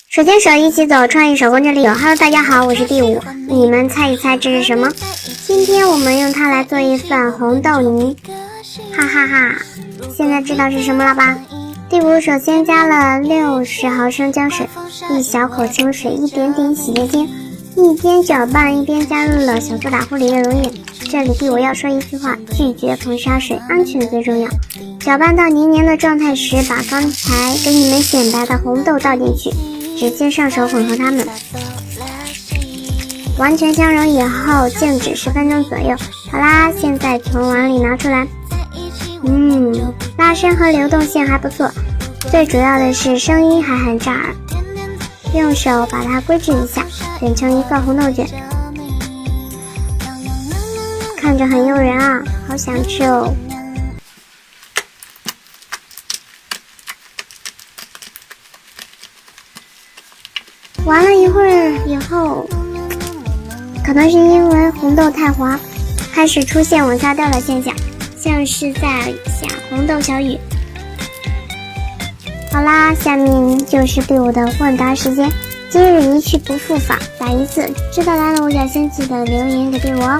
手牵手一起走，创意手工这里有。Hello， 大家好，我是第五。你们猜一猜这是什么？今天我们用它来做一份红豆泥，哈哈哈！现在知道是什么了吧？第五，首先加了60毫升姜水，一小口清水，一点点洗洁精，一边搅拌一边加入了小苏打、护理液、溶液。这里第五要说一句话：拒绝碰砂水，安全最重要。搅拌到黏黏的状态时，把刚才给你们显白的红豆倒进去，直接上手混合它们，完全相融以后静止10分钟左右。好啦，现在从碗里拿出来。拉伸和流动性还不错，最主要的是声音还很炸耳。用手把它规制一下，卷成一个红豆卷，看着很诱人啊，好想吃哦。玩了一会儿以后，可能是因为红豆太滑，开始出现往下掉的现象，像是在下红豆小雨。好啦，下面就是第五的问答时间。今日一去不复返，打一次，知道来了五角星记得留言给第五哦。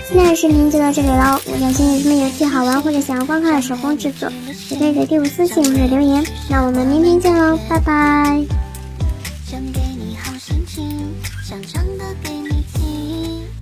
今天的视频就到这里喽，五角星有什么有趣好玩或者想要观看的手工制作，也可以给第五私信或者留言。那我们明天见喽，拜拜。想给你好心情，想唱的给